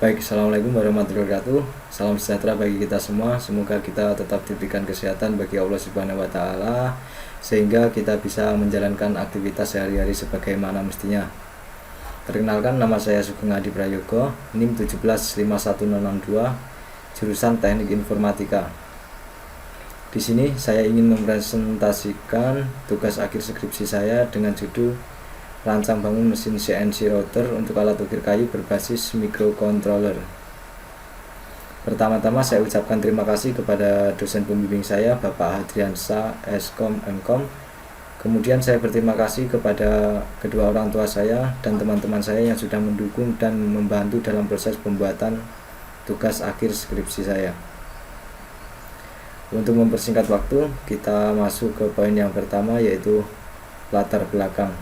Baik, Assalamualaikum warahmatullahi wabarakatuh. Salam sejahtera bagi kita semua. Semoga kita tetap diberikan kesehatan bagi Allah Subhanahu wa taala sehingga kita bisa menjalankan aktivitas sehari-hari sebagaimana mestinya. Perkenalkan, nama saya Sugeng Adi Prayogo, NIM 1751062, jurusan Teknik Informatika. Di sini saya ingin mempresentasikan tugas akhir skripsi saya dengan judul rancang bangun mesin CNC router untuk alat ukir kayu berbasis microcontroller. Pertama-tama saya ucapkan terima kasih kepada dosen pembimbing saya, Bapak Hadriansa Eskom Mkom. Kemudian saya berterima kasih kepada kedua orang tua saya dan teman-teman saya yang sudah mendukung dan membantu dalam proses pembuatan tugas akhir skripsi saya. Untuk mempersingkat waktu, kita masuk ke poin yang pertama, yaitu latar belakang.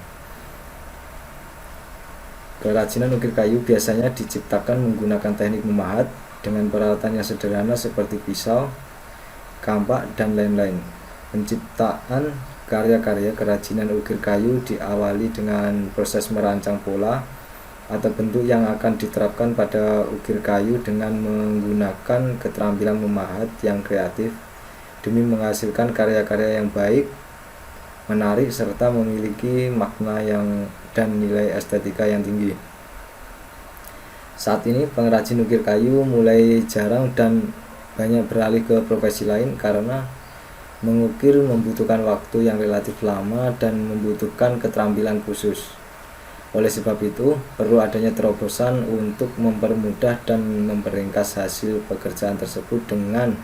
Kerajinan ukir kayu biasanya diciptakan menggunakan teknik memahat dengan peralatan yang sederhana seperti pisau, kampak, dan lain-lain. Penciptaan karya-karya kerajinan ukir kayu diawali dengan proses merancang pola atau bentuk yang akan diterapkan pada ukir kayu dengan menggunakan keterampilan memahat yang kreatif demi menghasilkan karya-karya yang baik, menarik, serta memiliki makna dan nilai estetika yang tinggi. Saat ini pengrajin ukir kayu mulai jarang dan banyak beralih ke profesi lain karena mengukir membutuhkan waktu yang relatif lama dan membutuhkan keterampilan khusus. Oleh sebab itu, perlu adanya terobosan untuk mempermudah dan memperingkas hasil pekerjaan tersebut dengan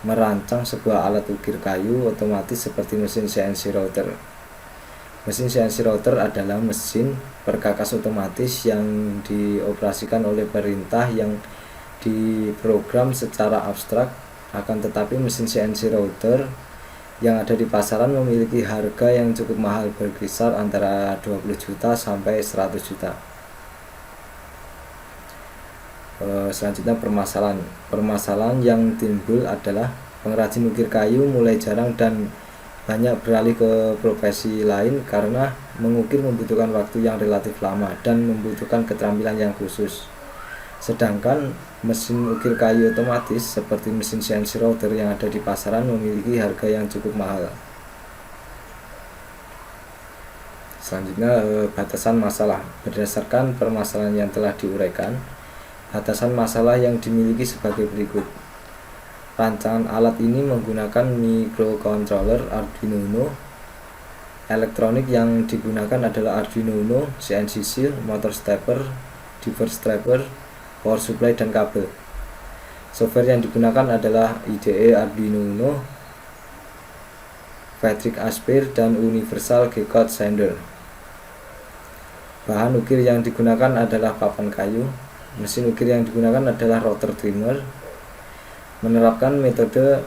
merancang sebuah alat ukir kayu otomatis seperti mesin CNC router. Mesin CNC router adalah mesin perkakas otomatis yang dioperasikan oleh perintah yang diprogram secara abstrak. Akan tetapi mesin CNC router yang ada di pasaran memiliki harga yang cukup mahal, berkisar antara 20 juta sampai 100 juta. Selanjutnya permasalahan yang timbul adalah pengrajin ukir kayu mulai jarang dan banyak beralih ke profesi lain karena mengukir membutuhkan waktu yang relatif lama dan membutuhkan keterampilan yang khusus. Sedangkan mesin ukir kayu otomatis seperti mesin CNC router yang ada di pasaran memiliki harga yang cukup mahal. Selanjutnya, batasan masalah. Berdasarkan permasalahan yang telah diuraikan, batasan masalah yang dimiliki sebagai berikut. Rancangan alat ini menggunakan microcontroller Arduino Uno. Elektronik yang digunakan adalah Arduino Uno, CNC seal, motor stepper, diverter stepper, power supply, dan kabel. Software yang digunakan adalah IDE Arduino Uno, Vectric Aspire, dan Universal G-Code Sender. Bahan ukir yang digunakan adalah papan kayu. Mesin ukir yang digunakan adalah router trimmer. Menerapkan metode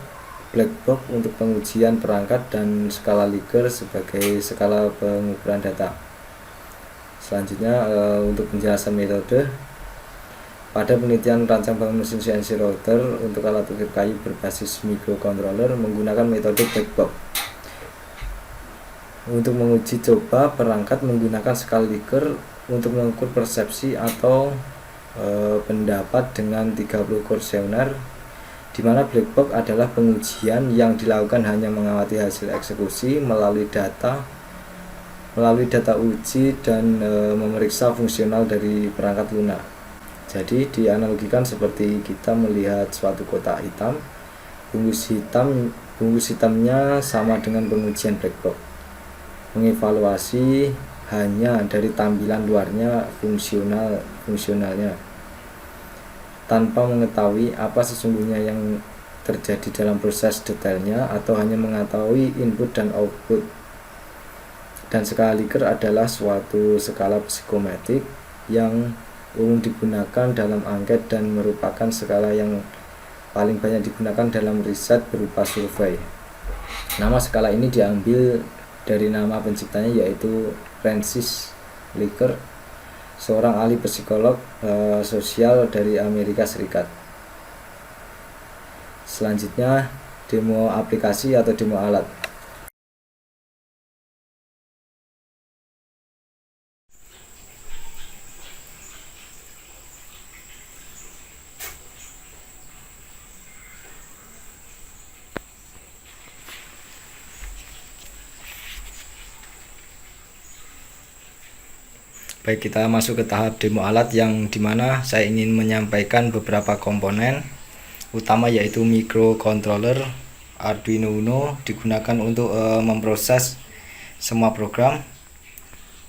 black box untuk pengujian perangkat dan skala Likert sebagai skala pengukuran data. Selanjutnya, untuk penjelasan metode, pada penelitian rancang bangun mesin CNC router untuk alat ukir kayu berbasis microcontroller menggunakan metode black box. Untuk menguji coba perangkat menggunakan skala Likert untuk mengukur persepsi atau pendapat dengan 30 kuesioner, di mana black box adalah pengujian yang dilakukan hanya mengamati hasil eksekusi melalui data uji dan memeriksa fungsional dari perangkat lunak. Jadi dianalogikan seperti kita melihat suatu kotak hitam, bungkus hitamnya sama dengan pengujian black box. Mengevaluasi hanya dari tampilan luarnya, fungsionalnya, tanpa mengetahui apa sesungguhnya yang terjadi dalam proses detailnya, atau hanya mengetahui input dan output. Dan skala Likert adalah suatu skala psikometrik yang umum digunakan dalam angket dan merupakan skala yang paling banyak digunakan dalam riset berupa survei. Nama skala ini diambil dari nama penciptanya, yaitu Francis Likert, seorang ahli psikolog sosial dari Amerika Serikat. Selanjutnya, demo aplikasi atau demo alat. Baik, kita masuk ke tahap demo alat yang dimana saya ingin menyampaikan beberapa komponen utama, yaitu microcontroller Arduino Uno digunakan untuk memproses semua program.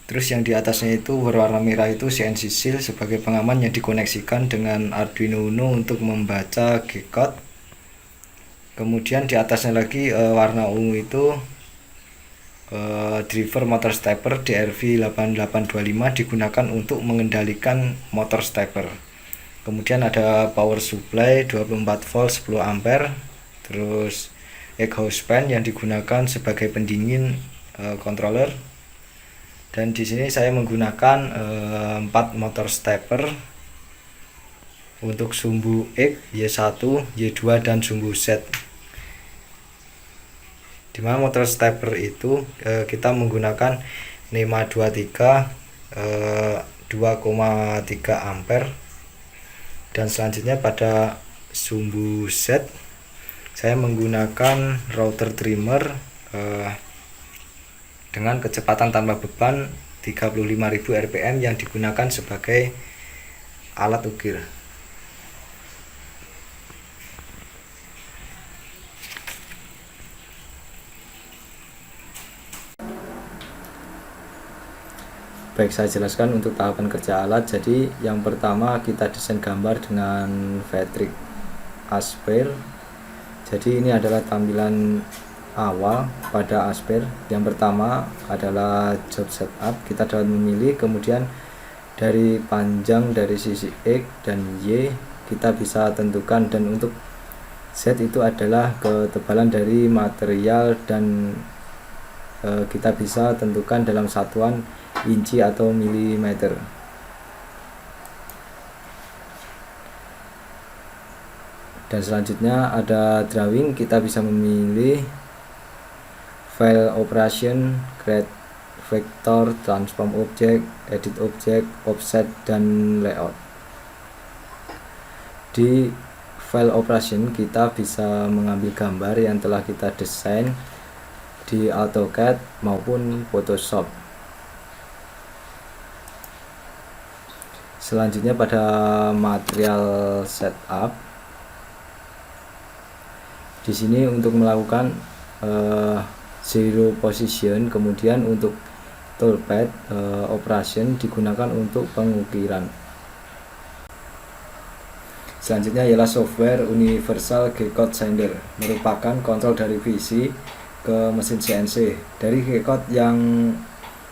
Terus yang di atasnya itu berwarna merah itu CNC seal sebagai pengaman yang dikoneksikan dengan Arduino Uno untuk membaca G-code. Kemudian di atasnya lagi warna ungu itu driver motor stepper DRV8825 digunakan untuk mengendalikan motor stepper. Kemudian ada power supply 24 volt 10 ampere, terus exhaust fan yang digunakan sebagai pendingin controller. Dan di sini saya menggunakan 4 motor stepper untuk sumbu X, Y1, Y2 dan sumbu Z. Dimana motor stepper itu kita menggunakan NEMA 23 2,3 ampere. Dan selanjutnya pada sumbu Z saya menggunakan router trimmer dengan kecepatan tanpa beban 35.000 rpm yang digunakan sebagai alat ukir. Baik, saya jelaskan untuk tahapan kerja alat. Jadi yang pertama kita desain gambar dengan Vectric Aspire. Jadi ini adalah tampilan awal pada Aspire. Yang pertama adalah job setup. Kita dapat memilih, kemudian dari panjang dari sisi X dan Y kita bisa tentukan, dan untuk Z itu adalah ketebalan dari material, dan kita bisa tentukan dalam satuan inci atau milimeter. Dan selanjutnya ada drawing. Kita bisa memilih file operation, create vector, transform object, edit object, offset, dan layout. Di file operation kita bisa mengambil gambar yang telah kita desain di AutoCAD maupun Photoshop. Selanjutnya pada material setup, di sini untuk melakukan zero position, kemudian untuk toolpad operation digunakan untuk pengukiran. Selanjutnya ialah software Universal G-code Sender, merupakan kontrol dari PC ke mesin CNC. Dari G-code yang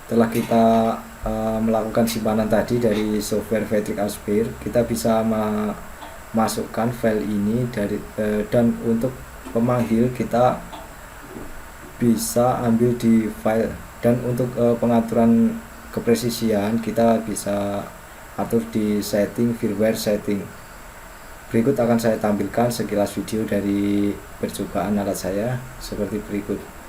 telah kita melakukan simpanan tadi dari software Vectric Aspire, kita bisa masukkan file ini dari dan untuk pemanggil kita bisa ambil di file, dan untuk pengaturan kepresisian kita bisa atur di setting firmware setting. Berikut akan saya tampilkan sekilas video dari percobaan alat saya seperti berikut.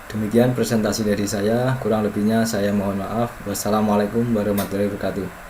Demikian presentasi dari saya, kurang lebihnya saya mohon maaf. Wassalamualaikum warahmatullahi wabarakatuh.